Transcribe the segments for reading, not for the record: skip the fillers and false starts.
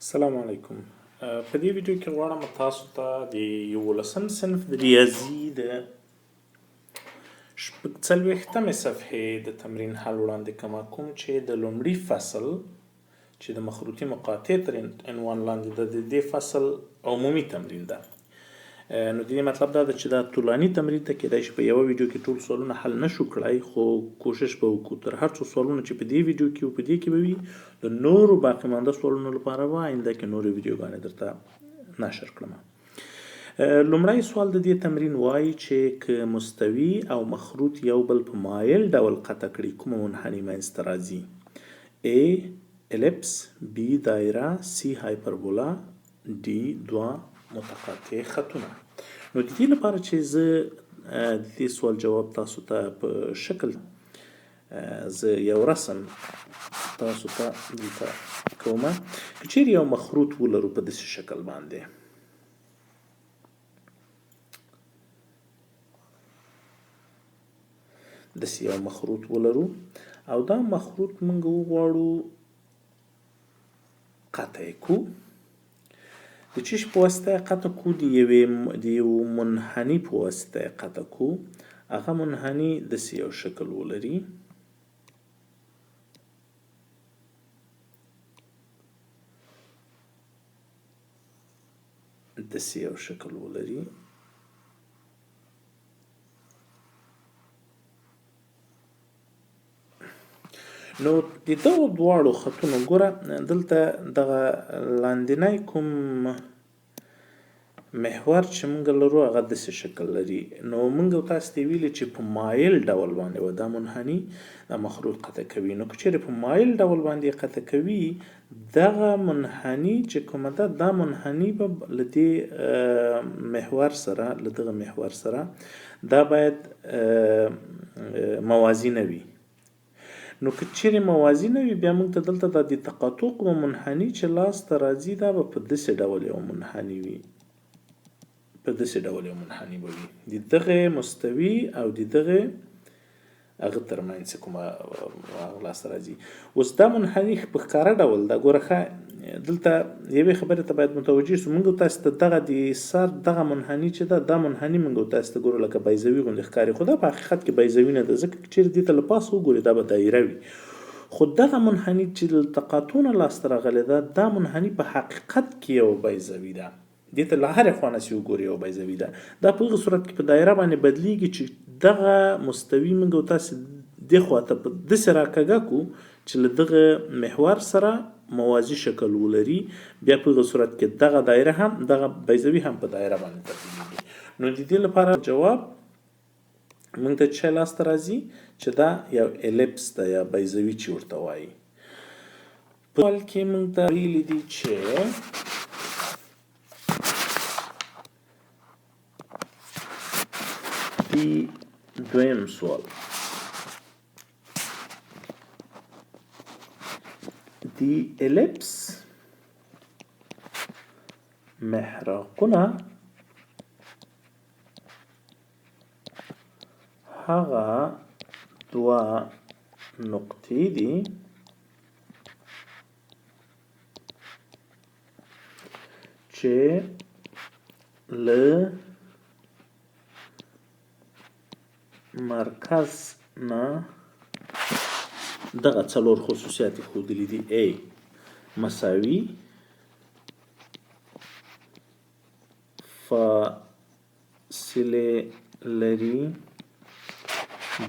السلام علیکم. په دې ویډیو کې غواړم تاسو ته د 11 صنف د ریاضي د 40مې صفحې د تمرین حل وړاندې کوم چې د لومړي فصل چې د مخروطي مقاطع تر عنوان لاندې د دې فصل عمومي تمرین ده. نو د دې مطلب دا ده چې دا طولاني تمرین ته کېدای شي په یوه ویډیو کې ټول سوالونه حل نشو کړای، خو کوشش به وکړو تر هر څو سوالونه چې په دې ویډیو کې او په دې کې به وي د نورو باقي مانده سوالونو لپاره به آینده کې نورې ویډیوګانې درته نشر کړم. لومړی سوال د دې تمرین وایي چې که مستوي او مخروط یو بل په مایل ډول قطع کړي کومه منحني منځته راځي؟ A الیپس، B دایره، C هایپربولا، D دوه متقاطع خطونه. نو د دې لپاره چې زه د دې سوال جواب تاسو ته په شکل زه یو رسم تاسو ته دلته کومه، که چیرې یو مخروط ولرو په داسې شکل باندې، داسې یو مخروط ولرو او دا مخروط موږ وغواړو قطع کو، د چیش په واسطه قطع کو، د یو منحني په واسطه قطع کو. هغه منحني داسې یو شکل ولري، داسې یو شکل ولري. نو د دغو دواړو خطونو ګوره دلته دغه لاندینی کوم محور چې موږ لرو هغه داسې شکل لري. نو موږ تاسو ته ویلي چې په مایل ډول باندې و دا منحني دا مخروط قطع کوي. نو که چیرې په مایل ډول باندې قطع کوي دغه منحني چې کومه ده دا منحني به له دې محور سره له دغه محور سره دا باید موازي نه وي. نو که چیرې موازي نه وي بیا موږ ته دلته د تقاطع کومه منحني چې لاسته راځي دا به په داسې ډول یو منحني وي، په داسې ډول یو منحني به وي د دغه مستوي او د دغه هغه ترمنځ کومه لاسته راځي. اوس دا منحني په ښکاره ډول دا ګوره ښه دلته یوې خبرې ته باید متوجه شو. موږ تاسو ته دغه د سر دغه منحني چې ده دا منحني موږ تاسو ته ګورو لکه بیضوي غوندې ښکاري، خو دا په حقیقت کې بیضوي نه ده، ځکه چیرې دې ته له پاسه وګورې دا به دایره وي. خو دغه منحني چې له تقاطع نه لاسته راغلی ده دا منحني په حقیقت کې یو بیضوي ده، دې ته له هرې خوا نه چې وګورې یو بیضوي ده. دا په هغه صورت کې په دایره باندې بدلیږي چې دغه مستوي موږ تاسو دې خوا ته په داسې راکږه کو چې له دغه محور سره موازي شکل ولري. بیا په هغه صورت کې دغه دایره هم دغه بیضوي هم په دایره باندې تبدیلیږي. نو د دې لپاره جواب موږ ته څه لاسته راځي چې دا یو الیپس ده یا بیضوي چې ورته وایي. په سوال کې موږ ته ویلي دي چې دویم سوال دی الیپس محراقونه هغه دوه نقطې دي چې له مرکز نه دغه څلور خصوصیات ښودلي دي. A مساوي، فاصلې لري،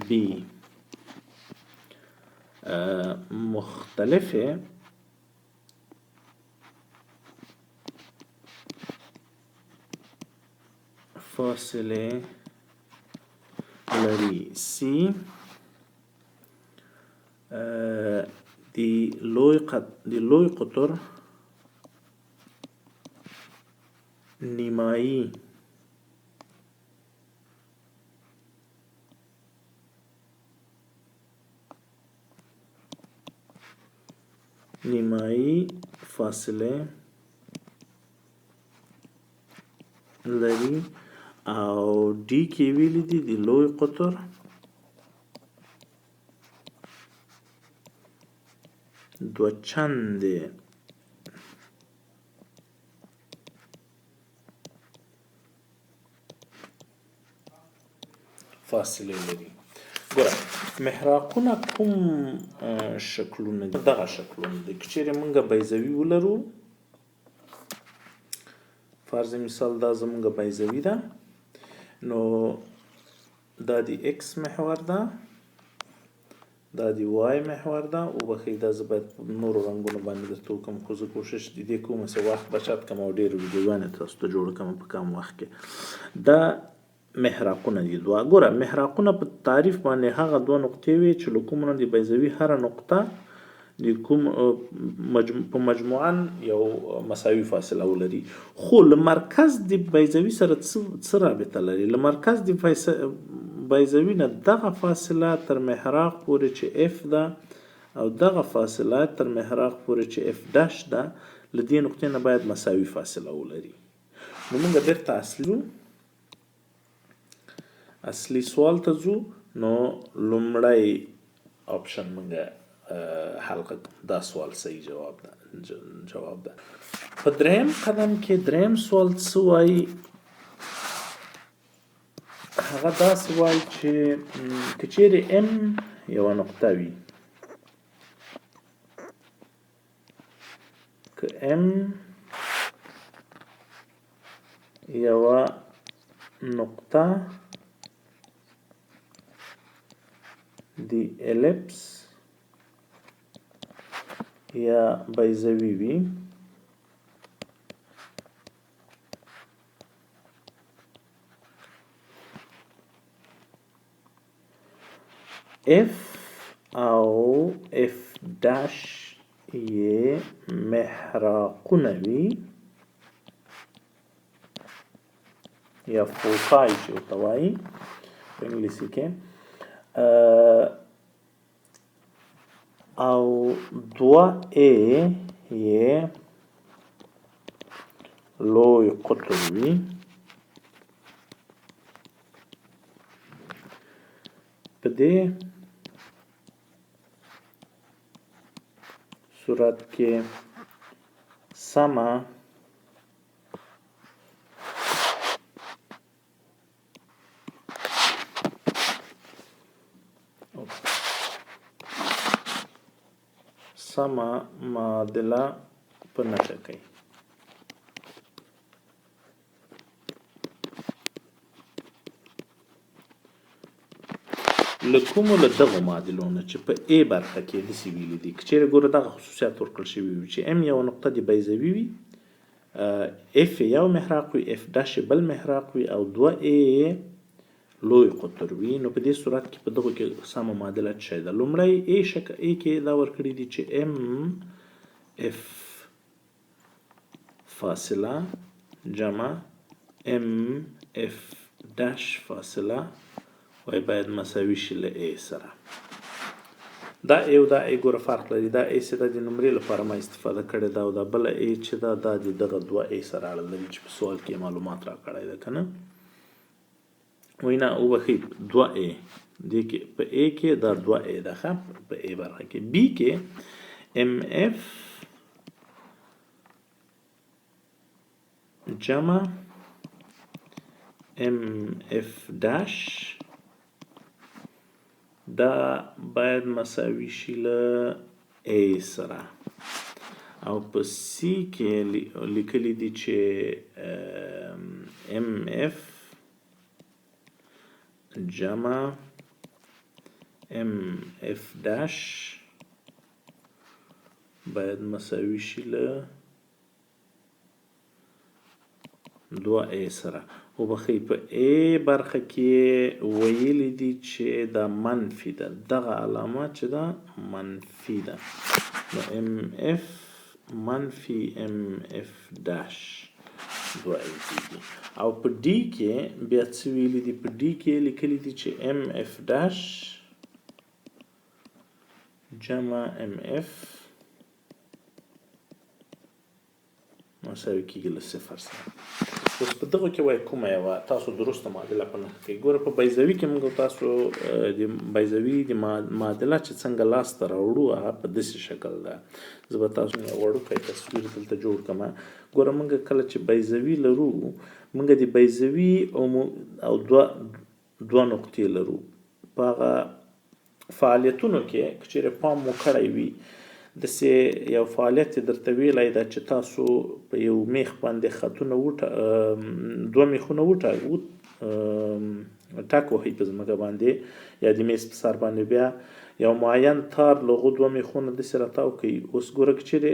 B مختلفې فاصلې لري، C د لوی قطر نیمایي فاصله لري او ډي کې ویلي دي د لوی قطر دوه چندې فاصلې لري. ګوره محراقونه کوم شکلونه دي؟ دغه شکلونه دي. که چیرې موږ بیضوي ولرو، فرض مثال دا زموږ بیضوي ده، نو دا د ایکس محور ده، دا د وای محور ده. وبخښئ دا زه باید نورو رنګونو باندې درته وکړم، خو زه کوشش د دې کوم چې وخت بچت کړم او ډېرې ویډیوګانې تاسو ته جوړه کړم په کم وخت کې. دا محراقونه دي دوه. ګوره محراقونه په تعریف باندې هغه دوه نقطې وي چې له کومو نه د بیضوي هره نقطه د کوم په مجموعاً یو مساوي فاصله ولري، خو له مرکز د بیضوي سره څه رابطه لري؟ له مرکز د بیضوي نه دغه فاصله تر محراق پورې چې اف ده او دغه فاصله تر محراق پورې چې اف داش ده، له دې نقطې نه باید مساوي فاصله ولري. نو موږ بیرته اصلي سوال ته ځو. نو لومړی آپشن موږ حل کړو، دا سوال صحیح جواب ده. په دریم قدم کې دریم سوال څه وایي؟ هغه داسې وایي چې که چیرې ام یوه نقطه وي، که ام یوه نقطه د الیپس یا بیضوي وي، اف او اف داش یې محراقونه وي یا فوکای چې ورته وایي په انګلیسي کې، او 2A یې لوی قطر وي. په دې صورت کې سمه معادله په نښه کوي. له کومو له دغو معادلو نه چې په ا برخه کې داسې ویلي دي، که چیرې ګوره دغه خصوصیات ورکړل شوي وي چې ام یوه نقطه د بیضوي وي، اف یو محراق وي، اف داش بل محراق وي، او 2A لوی قطر وي، نو په دې صورت کې په دغو کې سمه معادله څه شی ده؟ لومړی ا کې دا ورکړي دي چې ام اف فاصله جمع ام اف داش فاصله وای باید مساوي شي له ا سره. دا ا او دا ا ګوره فرق لري. دا ا چې دا د نمرې لپاره ما استفاده کړې ده، او دا بله ا چې دا د دغه 2A سره اړه لري چې په سوال کې معلومات راکړی ده که نه. وایي نه وبښئ 2A دې کې په ا کې دا 2A ده ښه، په ا برخه کې. بي کې ام اف جمع ام اف داش دا باید مساوي شي له ا سره، او په سی کې لیکلي دي چې ام اف جمع ام اف داش باید مساوي شي له 2A سره. وبښئ په A برخه کې ویلي دي چې دا منفي ده، دغه علامه چې ده منفي ده، نو ام اف منفي ام اف داش 2A کېږي. او په D کې بیا څه ویلي دي؟ په D کې لیکلي دي چې ام اف داش جمع ام اف مساوي کېږي له 0 سره. اوس په دغه کې وایي کومه یوه تاسو درسته معادله په نښه کوئ. ګوره په بیضوي کې موږ تاسو د بیضوي د معادله چې څنګه لاسته راوړو هغه په داسې شکل ده. زه به تاسو وړوکی تصویر دلته جوړ کړم. ګوره موږ کله چې بیضوي لرو، موږ د بیضوي او دوه نقطې لرو. په هغه فعالیتونو کې که چیرې پام مو کړی وي داسې یو فعالیت یې درته ویلی ده چې تاسو په یو میخ باندې خطونه دوه میخونه ټک وهئ په ځمکه باندې یا د میز په سر باندې، بیا یو معین تار له هغو دوه میخونو داسې راتاو کړئ. اوس ګوره که چیرې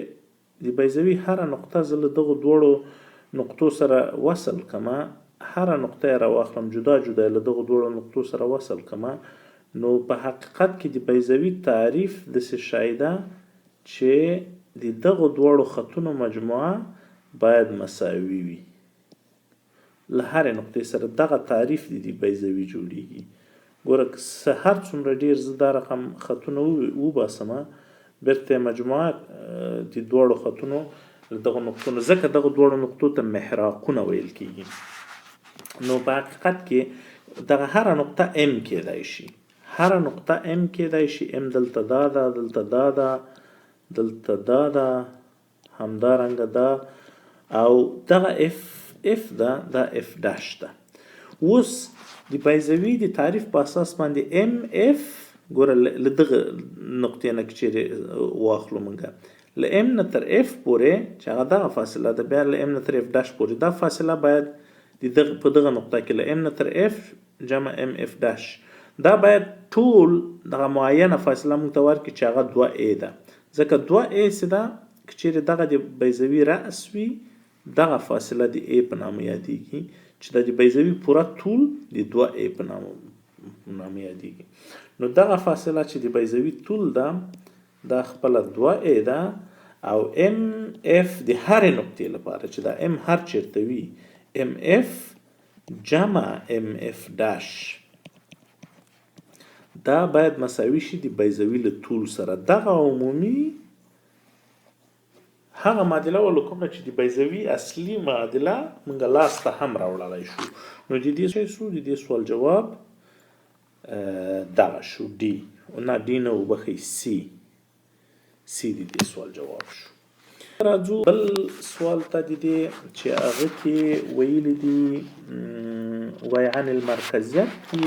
د بیضوي هره نقطه زه له دغو دواړو نقطو سره وصل کمه، هره نقطه یې راواخلم جدا جدا له دغو دواړو نقطو سره وصل کمه، نو په حقیقت کې د بیضوي تعریف داسې شی ده چې د دغو دواړو خطونو مجموعه باید مساوي وي. له هرې نقطې سره دغه تعریف د بیضوي جوړیږي. ګوره که هر څومره ډیر زه دا رقم خطونه وباسمه بیرته مجموعه د دواړو خطونو له دغو نقطونو، ځکه دغو دواړو نقطو ته محراقونه ویل کیږي. نو په حقیقت کې دغه هره نقطه ام کیدای شي، هره نقطه ام کیدای شي. ام دلته دا ده، دلته دا ده، دلته دا ده، همدارنګه دا، او دغه اف ده، دا اف داش ده. اوس د بیضوي د تعریف په اساس باندې ام اف، ګوره له دغه نقطې نه که چیرې واخلو موږ له ام نه تر اف پورې چې هغه دغه فاصله ده، بیا له ام نه تر اف داش پورې دا فاصله باید په دغه نقطه کې له ام نه تر اف جمع ام اف داش، دا باید ټول دغه معینه فاصله موږ ته ورکړي چې هغه 2a ده. ځکه 2a څه ده، که چیرې دغه د بیضوي رأس وي دغه فاصله د a په نامه یادیږي، چې د بیضوي پوره طول د 2a په نامه یادیږي. نو دغه فاصله چې د بیضوي طول ده دا خپله 2a ده، او ام اف د هرې نقطې لپاره چې دا ام هر چیرته وي ام اف جمع ام اف داش دا باید مساوي شي د بیضوي له طول سره. دغه عمومي هغه معادله ولو کومه چې د بیضوي اصلي معادله موږ لاس ته هم راوړلی شو. نو د دې سوال جواب دغه شو، ډي نه ډي نه وبخئ سی د دې سوال جواب شو. راځو بل سوال ته د دې چې هغه کې ویلي دي وای عن المرکزیت کې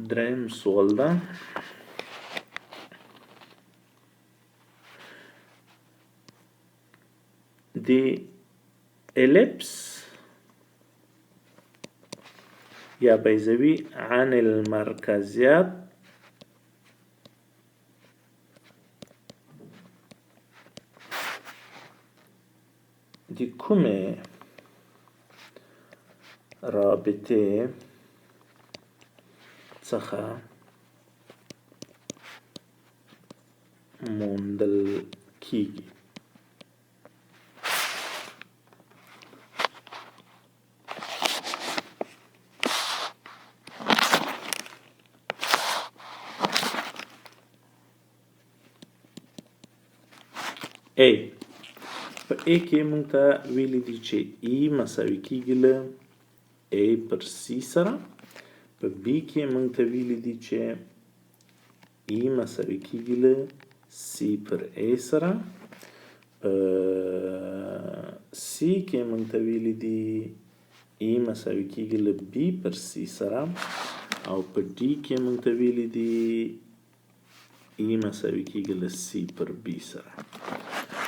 دریم سوال ده. د الیپس یا بیضوي عن المرکزیت د کومې رابطې څخه موندل کیږي. A په A کې موږ ته ویلي دي چې E مساوي کیږي له A پر C سره. په B کې موږ ته ویلي دي چې E مساوي کیږي له C پر A سره. په C کې موږ ته ویلي دي E مساوي کیږي له B پر C سره، او په D کې موږ ته ویلي دي E مساوي کیږي له C پر B سره.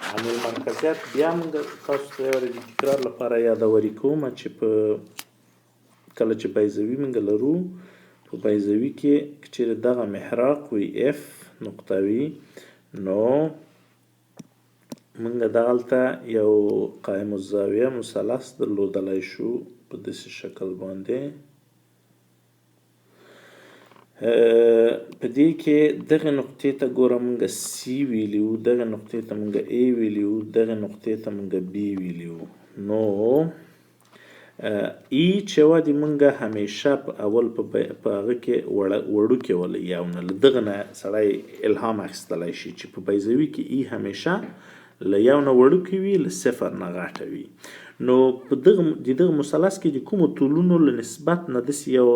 عن المرکزیت بیا موږ تاسو ته یو د تکرار لپاره یادوري کوم چې په کله چې بیضوي موږ لرو، په بیضوي کې که چیرې دغه محراق وي اف نقطه وي، نو موږ دغلته یو قائم الزاویه مثلث درلودلی شو په داسې شکل باندې. په دې کې دغه نقطې ته ګوره موږ C ویلي وو، دغه نقطې ته موږ A ویلي وو، دغه نقطې ته موږ B ویلي وو. نو E چې وه د موږ همیشه په اول په هغه کې وړوکې وله یو نه، له دغه نه سړی الهام اخیستلی شي چې په بیضوي کې E همیشه له یو نه وړوکې وي، له صفر نه غټه وي. نو په دغه مثلث کې د کومو طولونو له نسبت نه داسې یو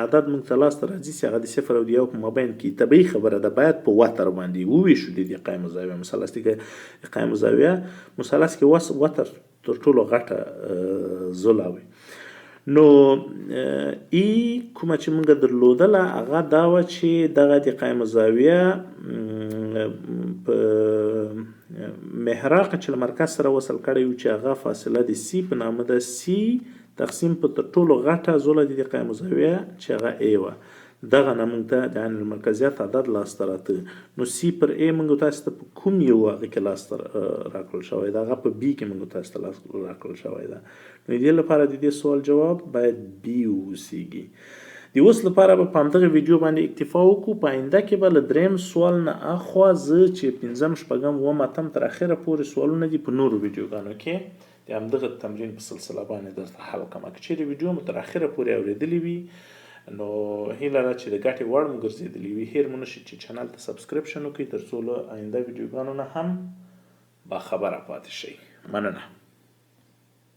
عدد موږ ته لاسته راځي چې هغه د صفر او د یو په مابین کې طبیعي خبره ده باید په وتر باندې وویشو. د قایم الزاویه مثلث کې قایم الزاویه مثلث کې وتر تر ټولو غټه زوله وي. نو ای کومه چې موږ درلودله هغه دا وه چې دغه د قایم الزاویه په محراق چې له مرکز سره وصل کړی و چې هغه فاصله د سی په نامه ده. سی تقسیم په تر ټولو غټه زوله د قایم الزاویه چې هغه ای وه، دغه نه موږ ته د عین المرکزیت عدد لاسته راته. نو سی پر ای موږ تاسو ته په کوم یو هغه کې لاسته راکړل شوی ده، هغه په بي کې موږ تاسو ته لاسته راکړل شوی ده. نو دې لپاره د دې سوال جواب باید بي واوسیږي. د اوس لپاره به په همدغه ویډیو باندې اکتفا وکړو. په آینده کې به له دریم سوال نه اخوا زه چې پنځم شپږم اووم اتم تر اخره پورې سوالونه دي په نورو ویډیوګانو کې د همدغه تمرین په سلسله باندې درته حل کړم. که چیرې ویډیو مو تر اخره پورې اورېدلې وي نو هیله ده چې د ګټې وړ مو ګرځېدلي وي. هیر مو نشي چې چینل ته سبسکرپشن وکړئ تر څو له آینده ویډیوګانو نه هم باخبره پاتې شئ. مننه.